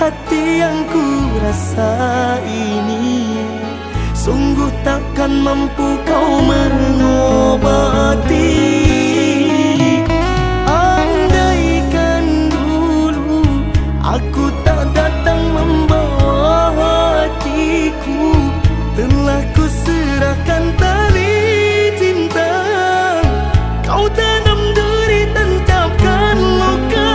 hati yang ku rasa ini sungguh takkan mampu kau mengobati. Andaikan dulu aku tak datang membawa hatiku, telah ku serahkan tali cinta, kau tanam duri tancapkan luka.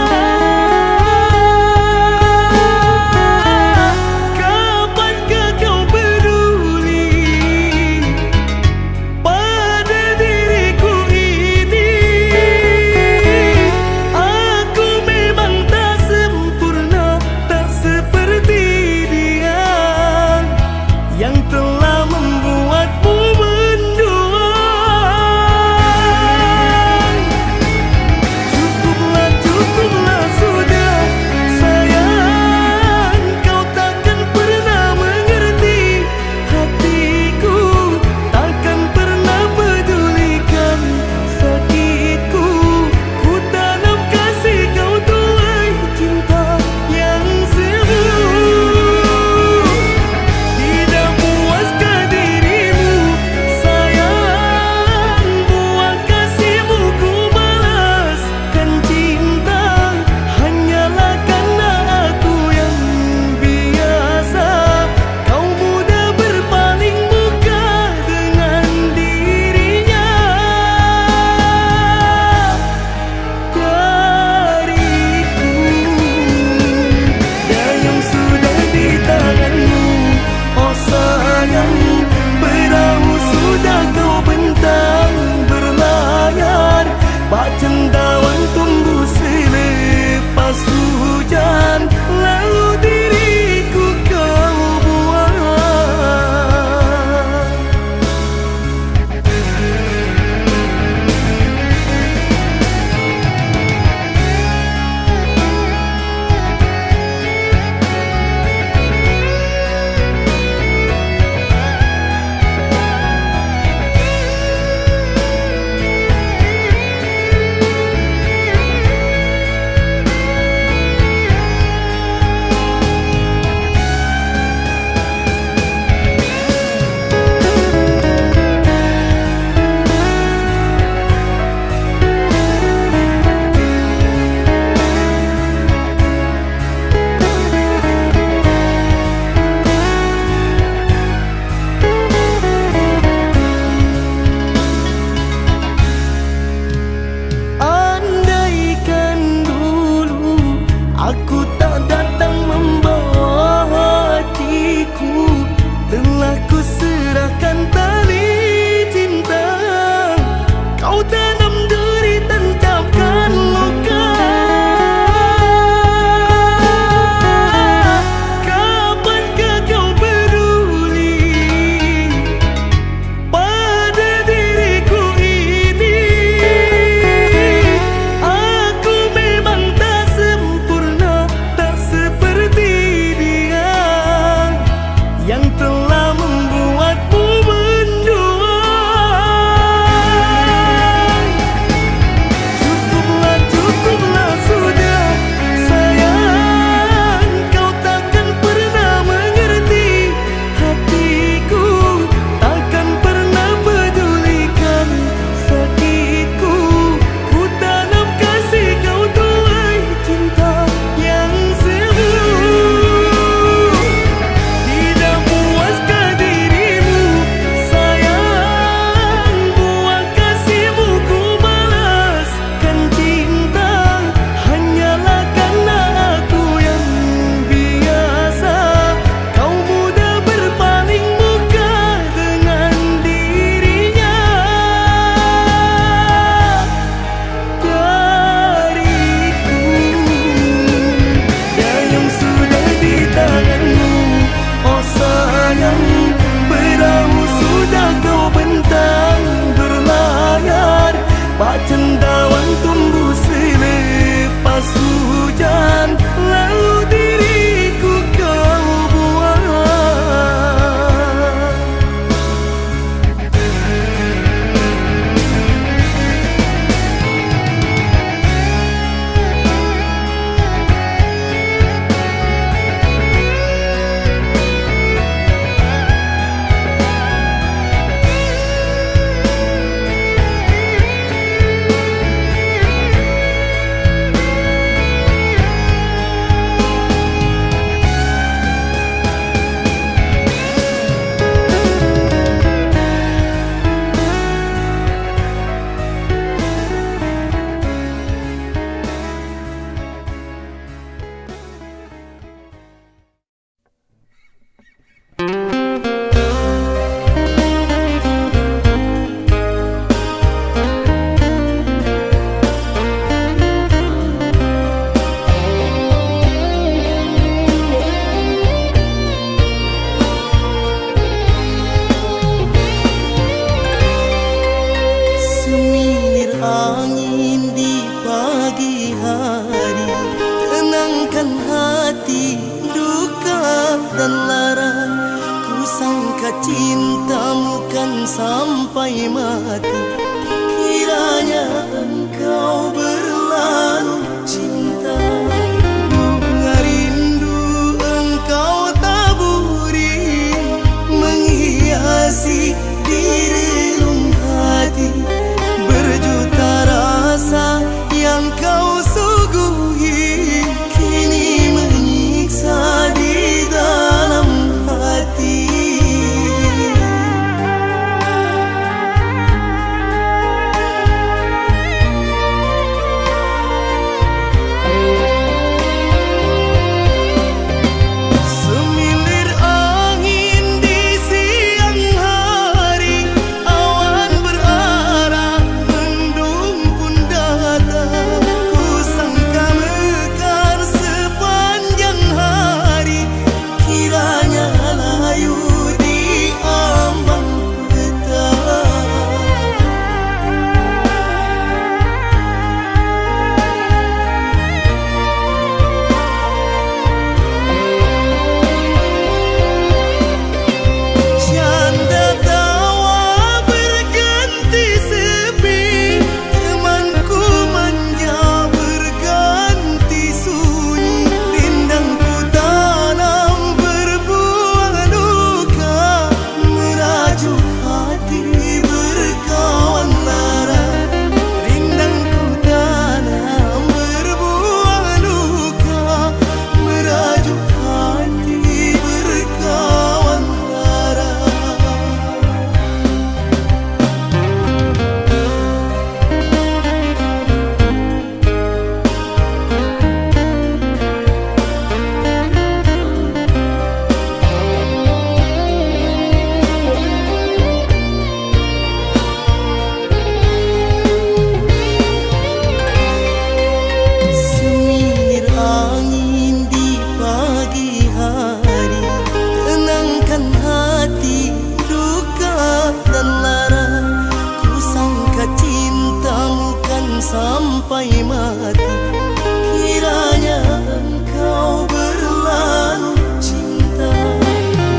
Kapankah kau peduli pada diriku ini? sangka cintamu kan sampai mati. Kiranya engkau berlalu cinta, bunga rindu engkau taburi, menghiasi di relung hati. Berjuta rasa yang kau suguhi kini menyiksa di dalam hati. Semilir angin di siang hari, awan berarah, mendung pun datang. Ku sangka mekar sepanjang hari, kiranya layu di ambang petang. Canda tawa berganti sepi, temanku manja berganti sunyi. Rindangku tanam berbuah luka, merajuk hati berkawan lara. Rindangku tanam berbuah luka, merajuk hati berkawan lara. Semilir angin di pagi hari, tenangkan hati duka dan lara. Ku sangka cintamu kan sampai mati. Kiranya engkau berlalu cinta,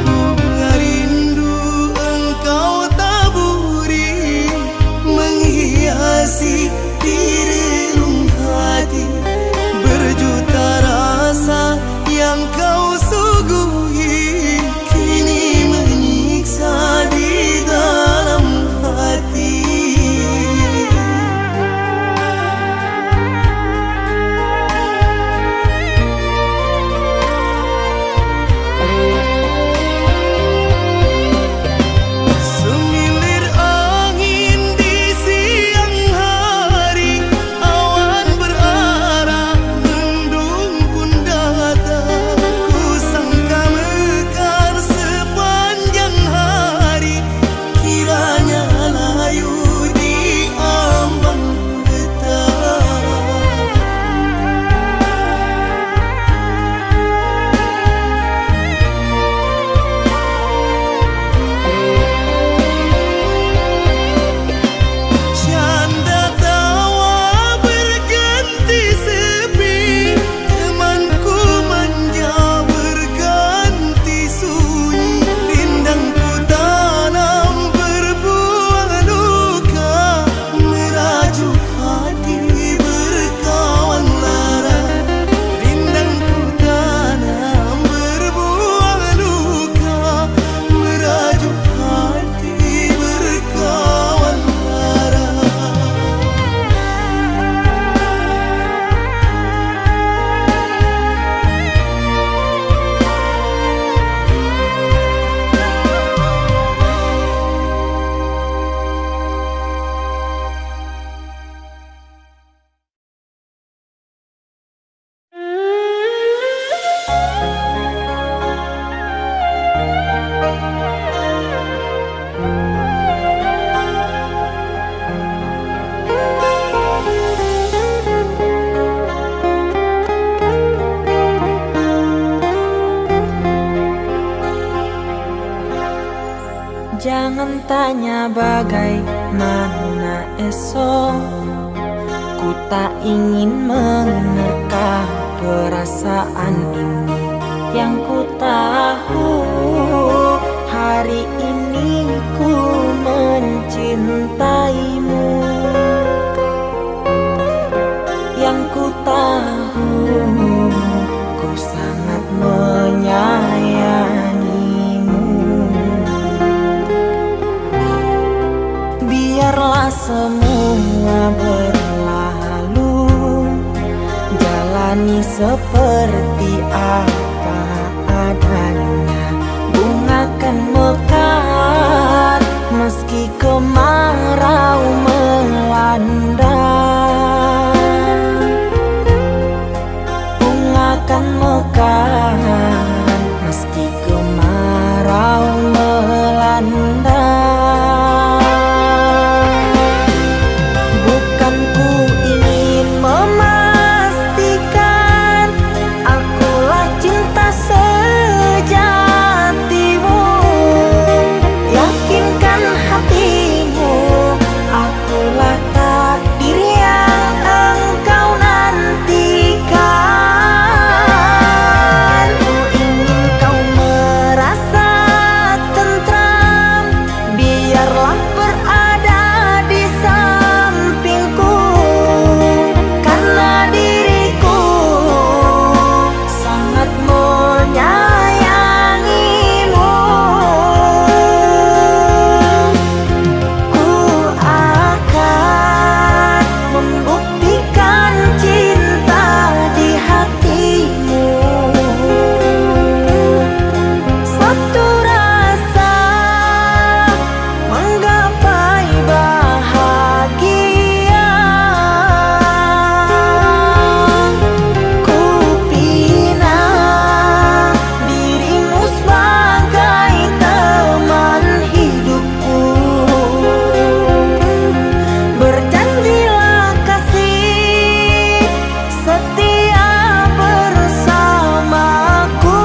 bunga rindu engkau taburi, menghiasi di relung hati. Berjuta rasa yang kau suguhi kini menyiksa di dalam hati. Semilir angin di siang hari, awan berarah, mendung pun datang. Ku sangka mekar sepanjang hari, kiranya layu di ambang petang. Canda tawa berganti sepi, temanku manja berganti sunyi. Rindangku tanam berbuah luka, merajuk hati berkawan lara. Rindangku tanam berbuah luka, merajuk hati berkawan lara. Jangan tanya bagaimana esok, ku tak ingin menerka perasaan ini. Yang ku tahu hari ini ku mencintaimu. Yang ku tahu ku sangat menyayangimu. Biarlah semua berlalu, jalani seperti apa adanya. Bunga kan mekar meski kemarau melanda. Bunga kan mekar meski kemarau melanda. Bukan ku ingin memastikan akulah cinta sejatimu. Yakinkan hatimu, akulah takdir yang engkau nantikan. Ku ingin kau merasa tentram, biarlah berada di sampingku, karena diriku sangat menyayangimu. Ku akan membuktikan cinta di hatimu. Satu rasa menggapai bahagia. Ku pinang dirimu sebagai teman hidupku. Berjanjilah kasih setia bersamaku.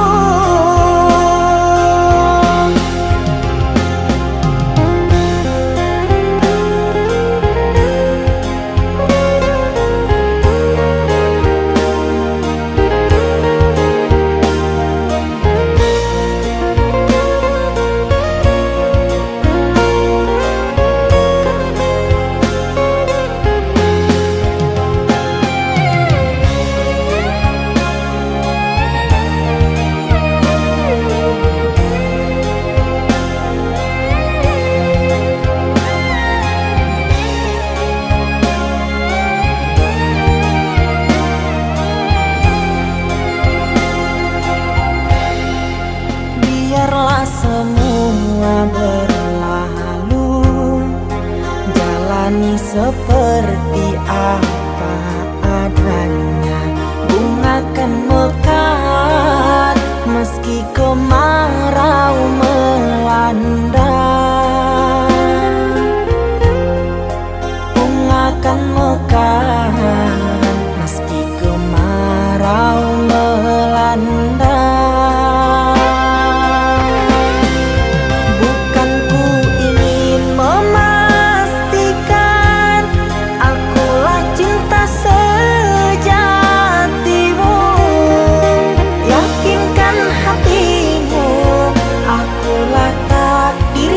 Biarlah semua berlalu, jalani seperti apa adanya. Bunga kan mekar meski kemarau melanda. Bunga kan mekar meski kemarau melanda. Bukan ku ingin memastikan akulah cinta sejatimu. Yakinkan hatimu, akulah takdir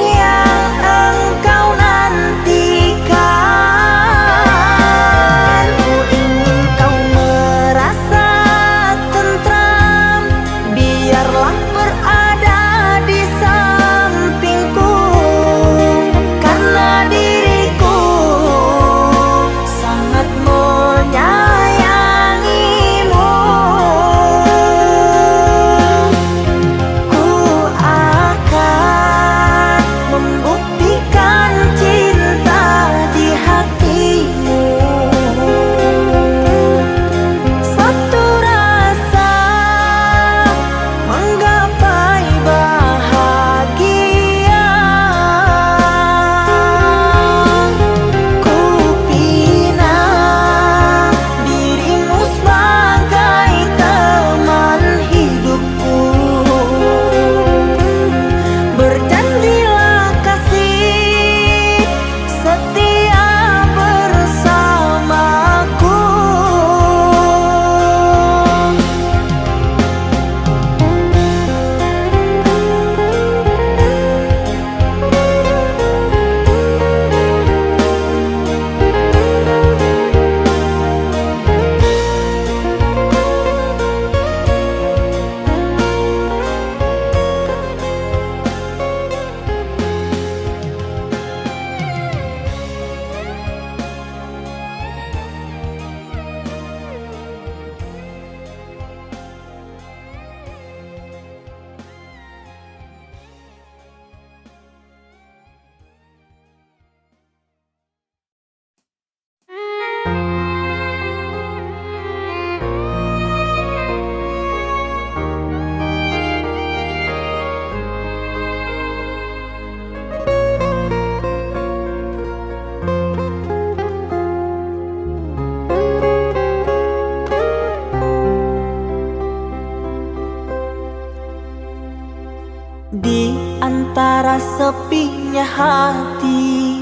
kala sepinya hati,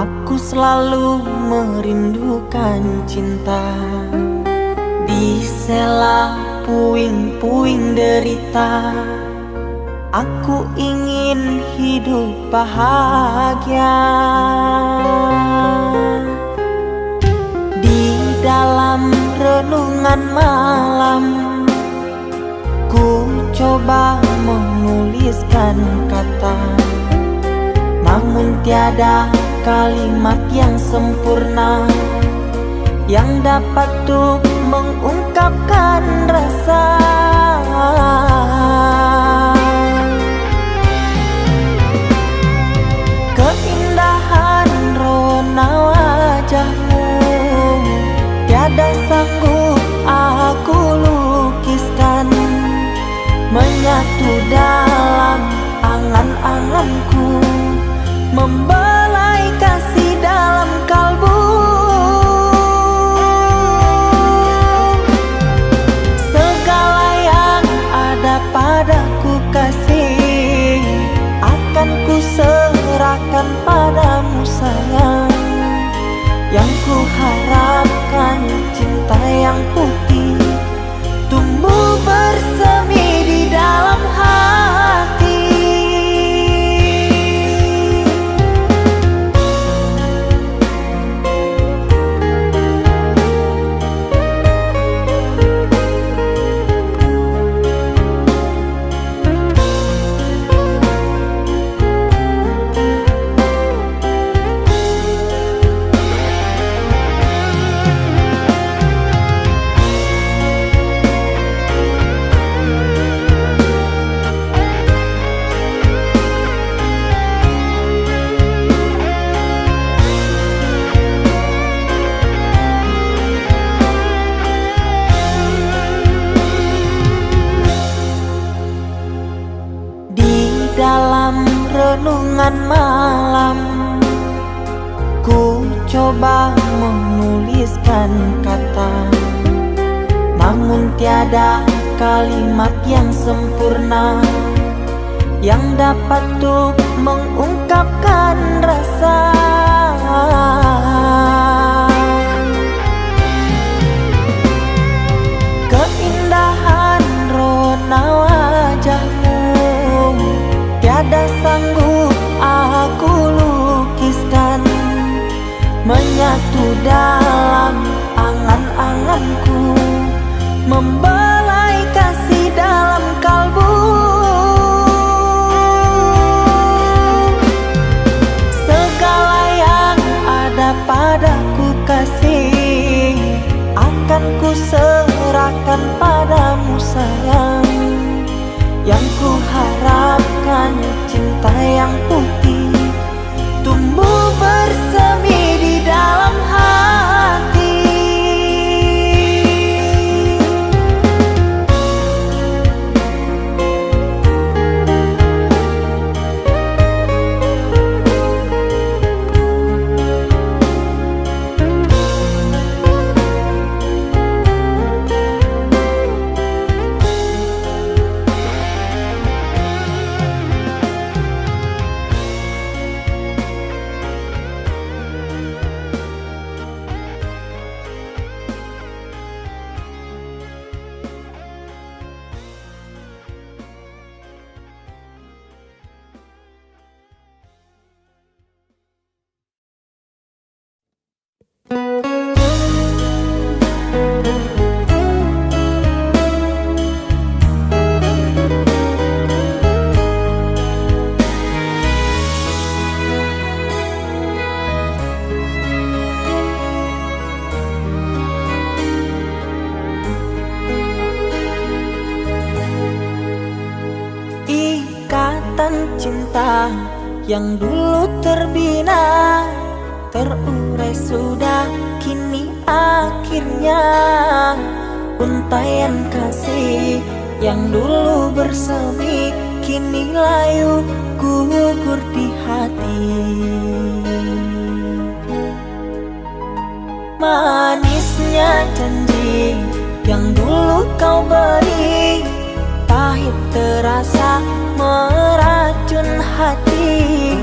aku selalu merindukan cinta. Di sela puing-puing derita, aku ingin hidup bahagia. Di dalam renungan malam, ku coba menuliskan kata, namun tiada kalimat yang sempurna yang dapat untuk mengungkapkan rasa. Keindahan rona wajahmu tiada sanggup aku lukiskan, menyatu dalam angan-anganku, membelai kasih dalam kalbu. Segala yang ada padaku kasih, akan ku serahkan padamu sayang. Yang ku harapkan cinta yang putih tumbuh bersemi di dalam hati. Renungan malam, ku coba menuliskan kata, namun tiada kalimat yang sempurna yang dapat untuk mengungkapkan rasa. Keindahan rona wajahmu tiada sanggup aku lukiskan, menyatu dalam angan-anganku, membelai kasih dalam kalbu. Segala yang ada padaku kasih, akan ku serahkan padamu sayang. Yang ku harapkan cinta yang putih tumbuh bersemi di dalam hati. Cinta yang dulu terbina, terurai sudah kini akhirnya. Untaian kasih yang dulu bersemi, kini layu gugur di hati. Manisnya janji yang dulu kau beri, pahit terasa merat meracun hati.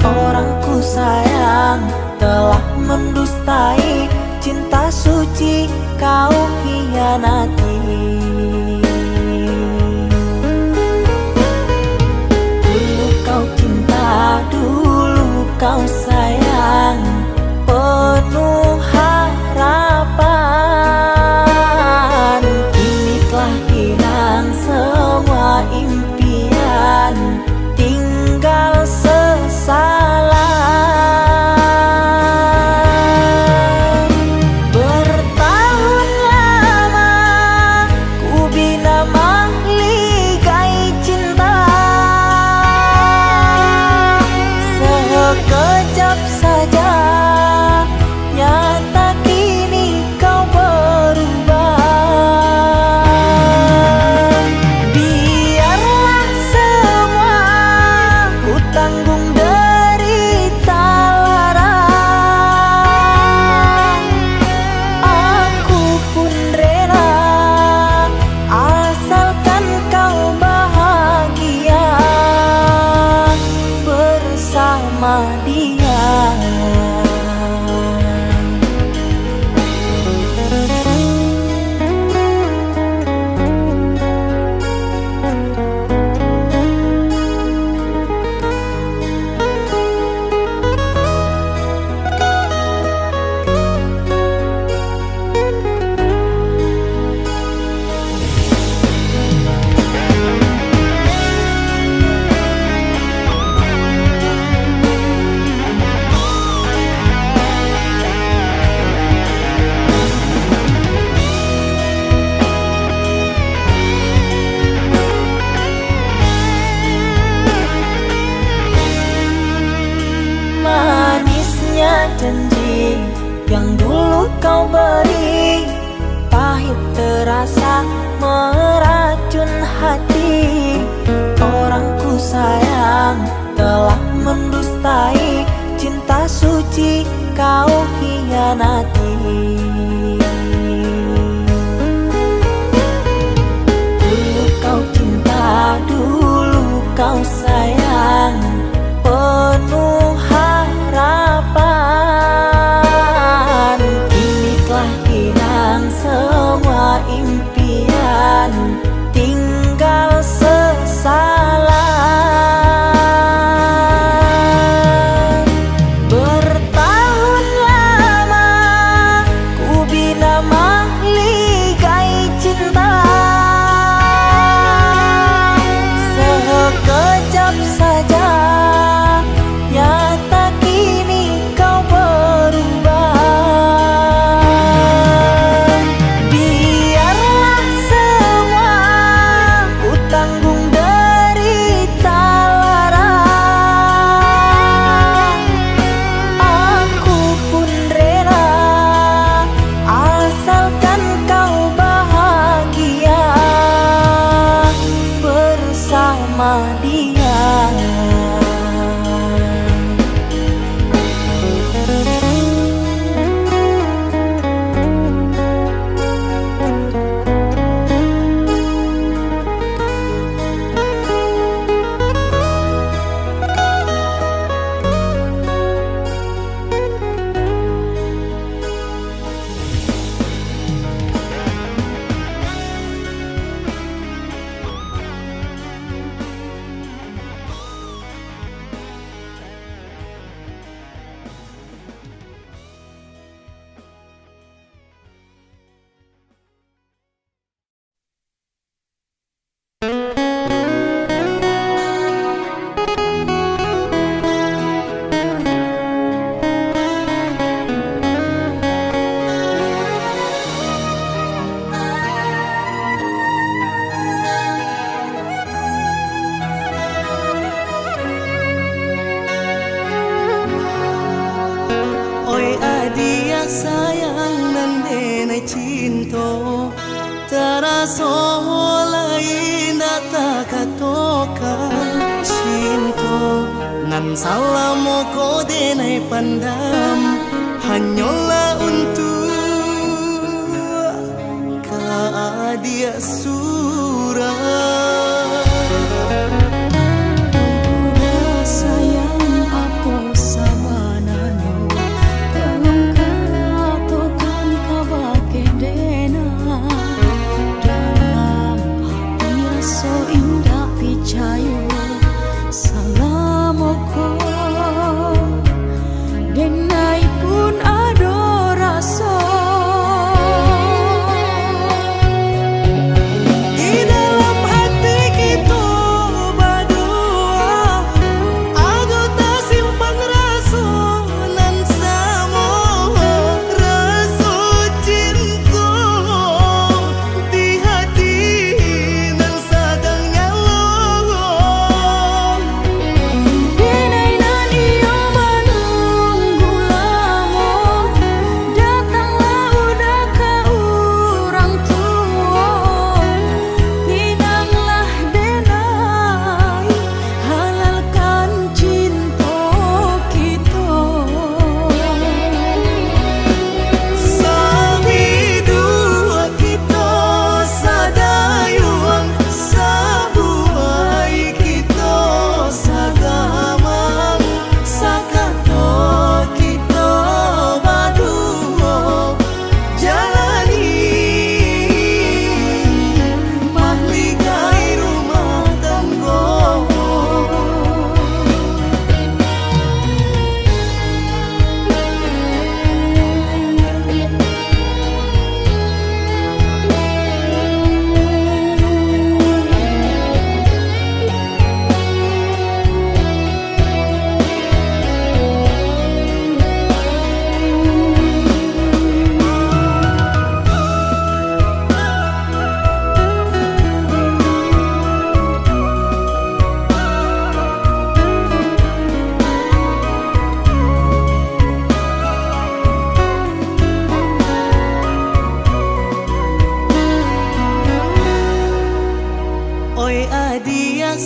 Orang ku sayang telah mendustai cinta suci kau hianati. Dulu kau cinta, dulu kau sayang, penuh harapan. Kini telah hilang semua impian, tinggal sesalan. Bertahun lama ku bina mahligai cinta, sekejap saja nyata kini kau berubah. Biarlah semua ku tanggung derita lara, aku pun rela asalkan kau bahagia bersama dia. Manisnya janji yang dulu kau beri, pahit terasa meracun hati. Orang ku sayang telah mendustai cinta suci kau hianati. Dulu kau cinta, dulu kau sayang, penuh harapan. Kini telah hilang semua impian, tinggal sesalan. Bertahun lama ku bina mahligai cinta, sekejap saja nyata kini kau berubah. Biarlah semua ku tanggung derita lara, aku pun rela asalkan kau bahagia bersama dia. Oi adia sayang nandene cinto, taraso lain data katokan cinto. Nan salamo ko denai pandam, hanyalah untuk dia surah.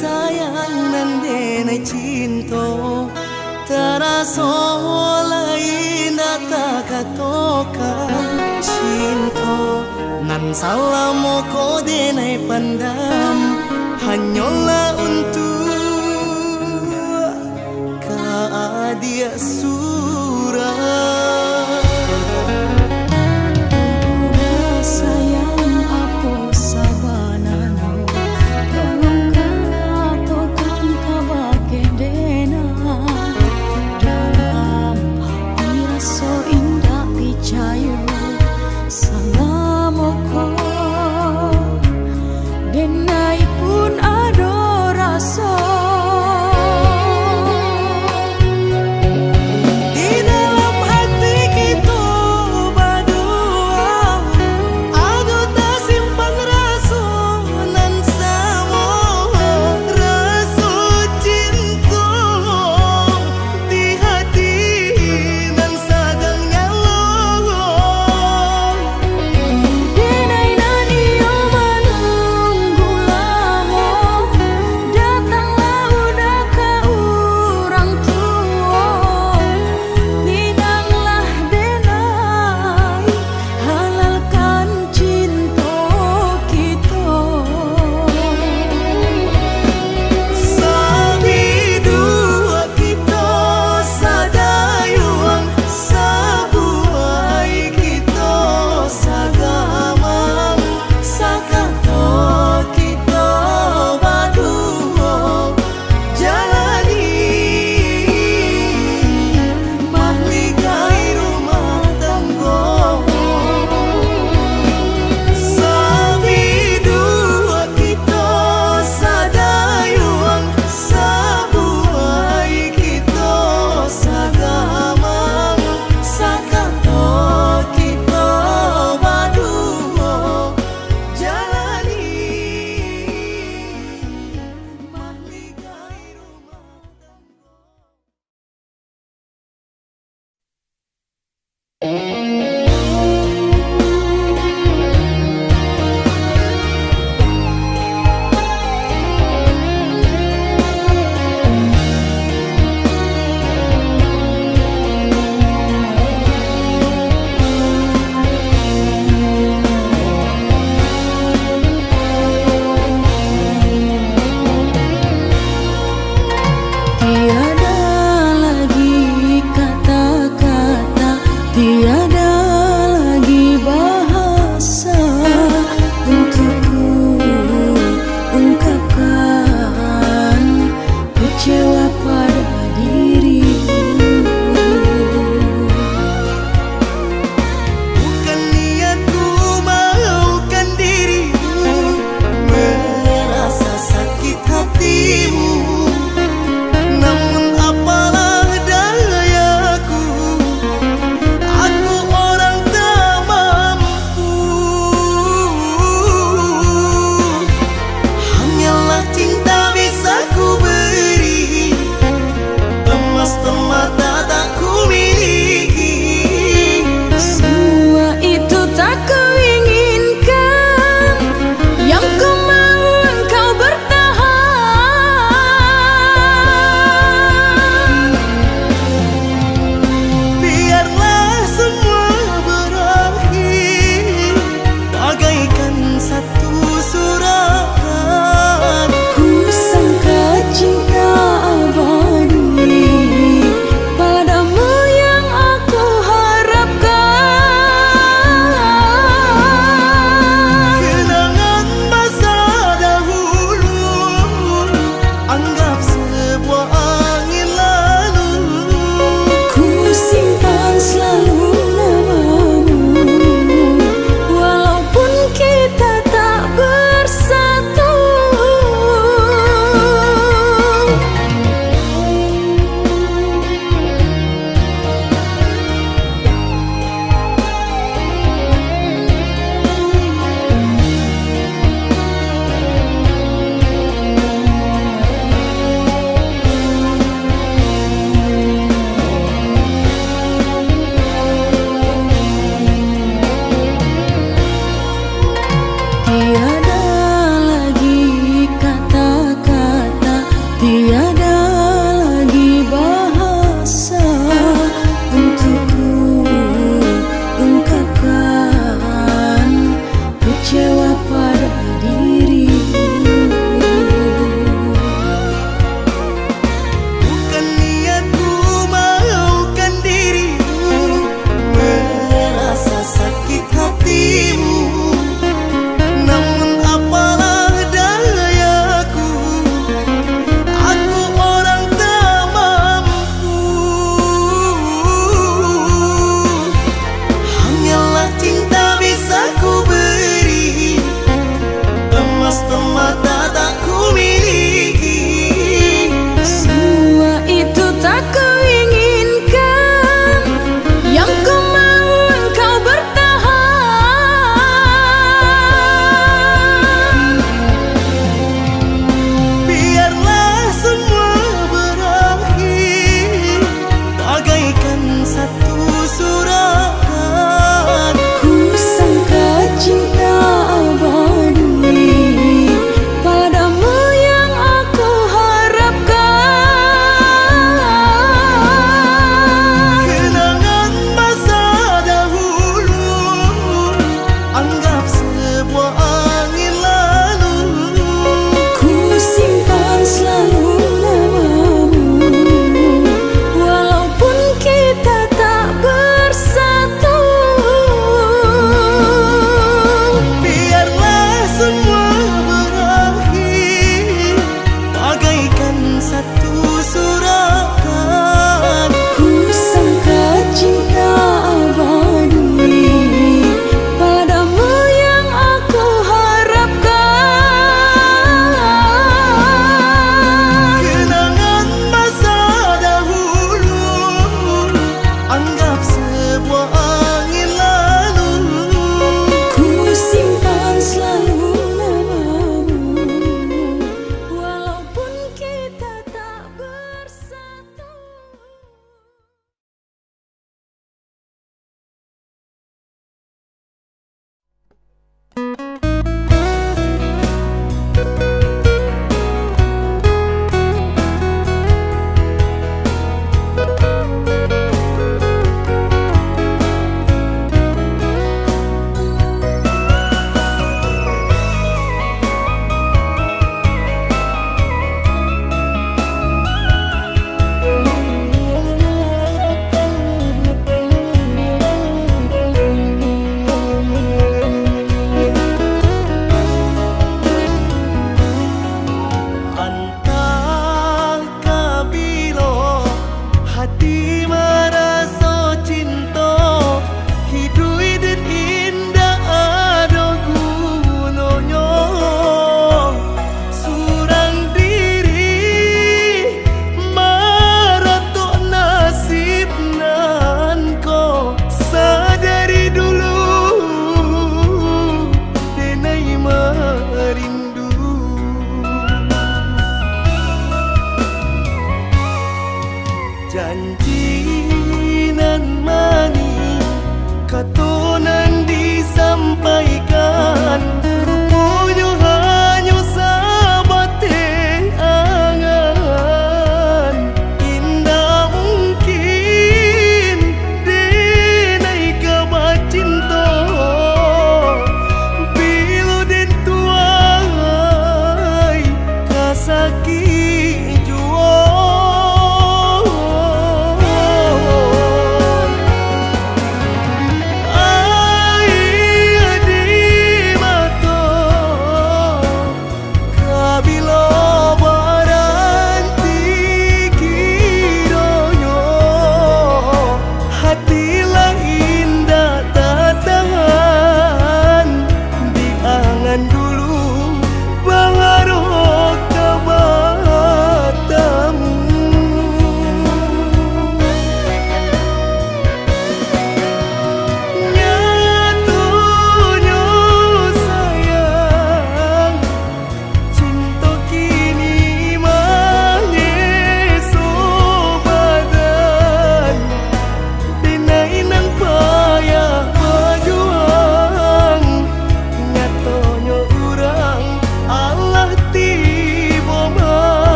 sayang nan denai cinto Taraso lain data katokan cinto Nan salamo ko denai pandam Hanyola untuk kaadia surah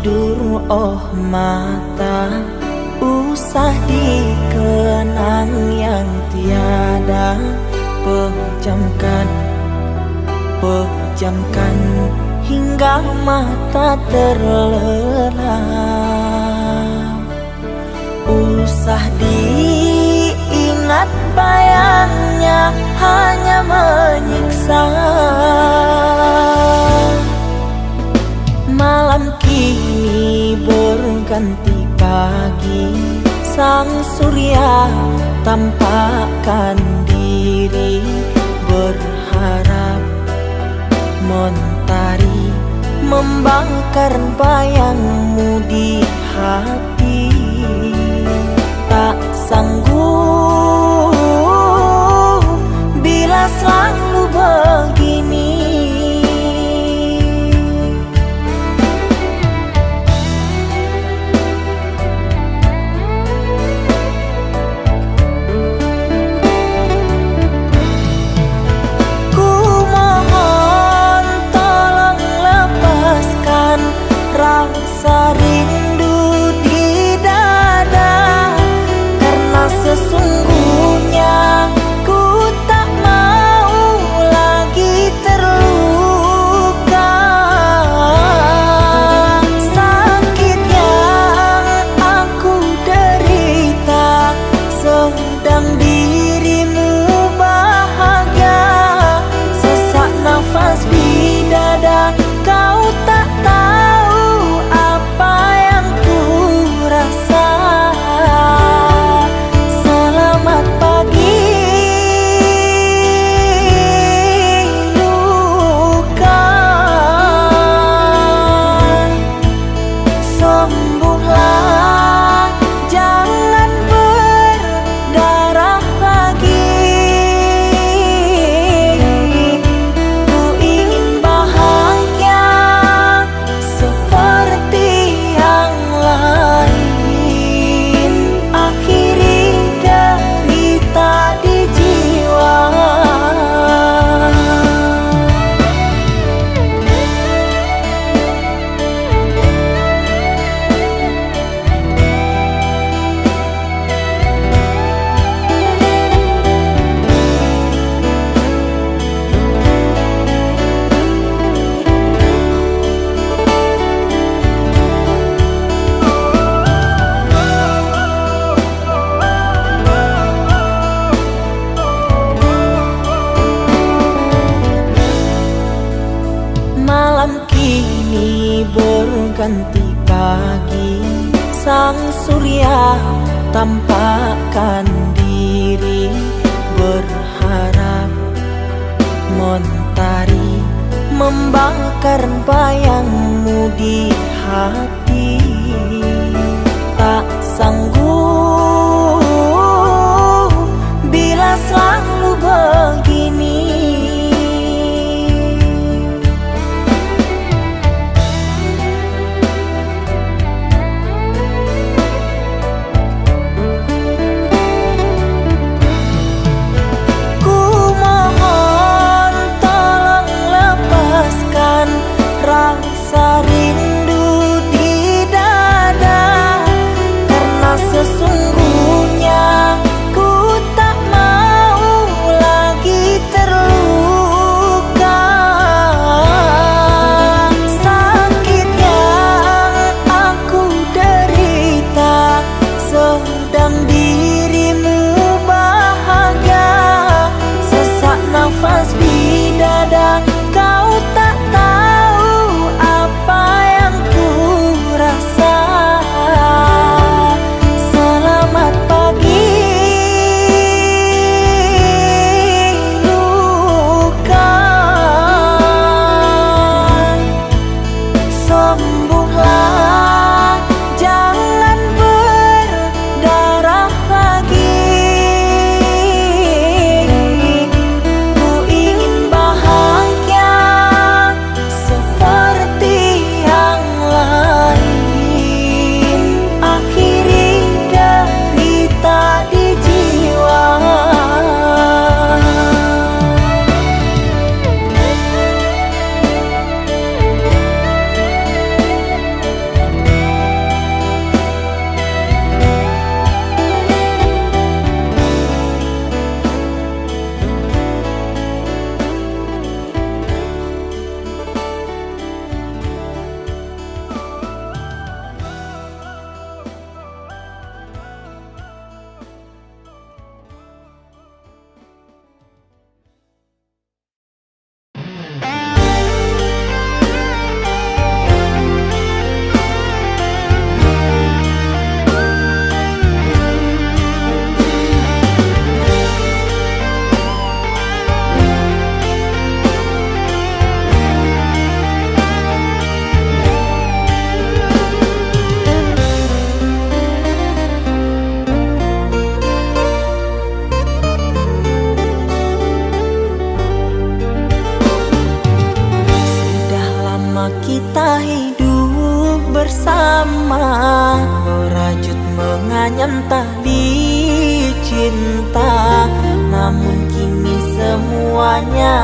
tidur oh mata, usah dikenang yang tiada. Pejamkan, pejamkan hingga mata terlelap. Usah diingat bayangnya hanya menyiksa. Malam kini berganti pagi, sang surya tampakkan diri, berharap mentari membakar bayangmu di hati. Tak sanggup bila selalu begini. Ku mohon tolong lepaskan rasa rindu di dada, karena sesungguhnya ku tak mau lagi terluka. Sakit yang aku derita sedang dirimu bahagia. Sesak nafas di dada, kau tak tahu apa yang ku rasa. Selamat pagi luka, sembuhlah jangan berdarah lagi. Ku ingin bahagia seperti yang lain, akhiri derita di jiwa. Malam kini berganti pagi, sang surya tampakkan diri, berharap mentari membakar bayangmu di hati. Tak sanggup bila selalu begini. Ku mohon tolong lepaskan rasa rindu di dada, karena kita hidup bersama, merajut menganyam tali cinta. Namun kini semuanya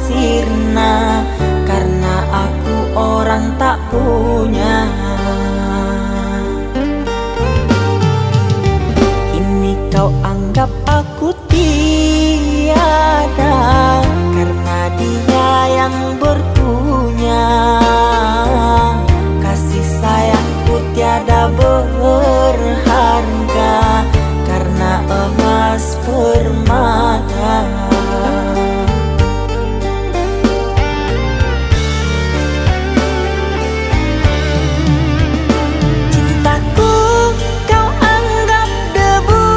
sirna, karena aku orang tak punya. Kini kau anggap aku tiada, karena dia yang berpunya. Kasih sayangku tiada berharga, karena emas permata. Cintaku kau anggap debu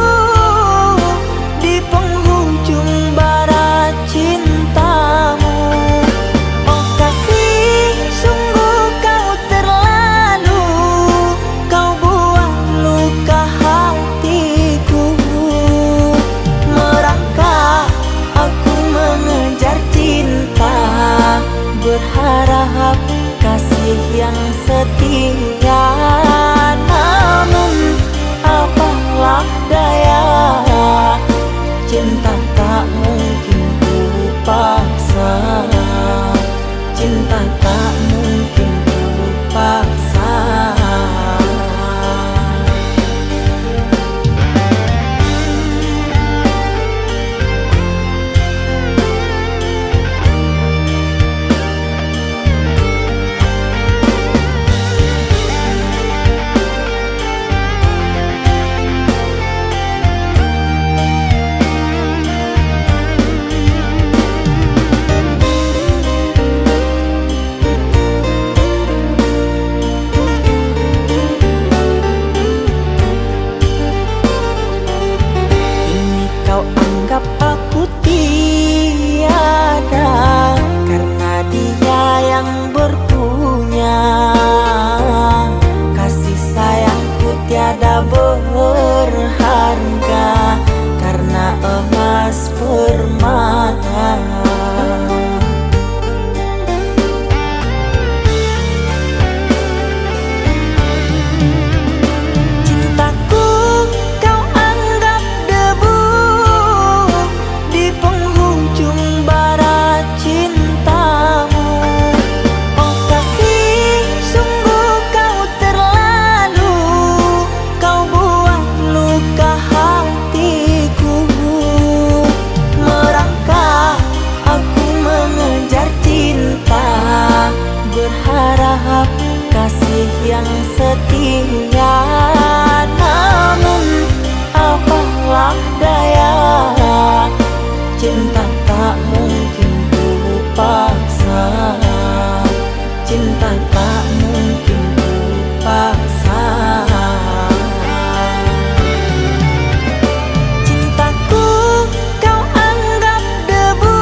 di penghujung bara cintamu. Oh kasih, sungguh kau terlalu, kau buang luka hatiku. Merangkak aku mengejar cinta, berharap kasih yang setia. Namun apalah daya, cinta tak mungkin ku paksa. Cinta tak mungkin ku paksa. Kau anggap aku tiada, karena dia yang berpunya. Kasih sayangku tiada berharga, karena emas permata. Berharap kasih yang setia. Namun apalah daya, cinta tak mungkin ku paksa. Cinta tak mungkin ku paksa. Cintaku kau anggap debu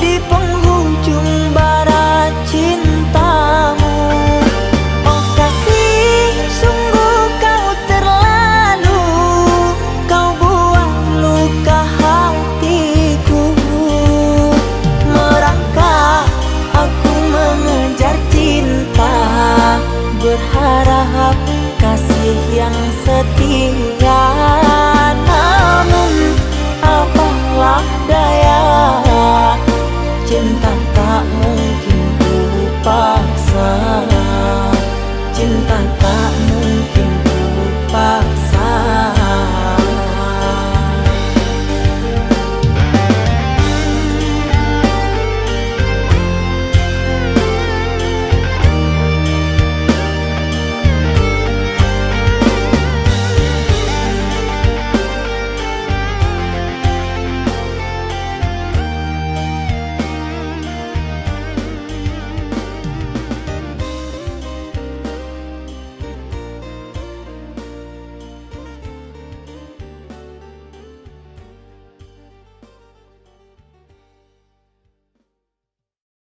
di penghujung bara cintamu. Oh kasih, sungguh kau terlalu, kau buang luka hatiku. Merangkak aku mengejar cinta, berharap kasih yang setia. Namun apalah daya, cinta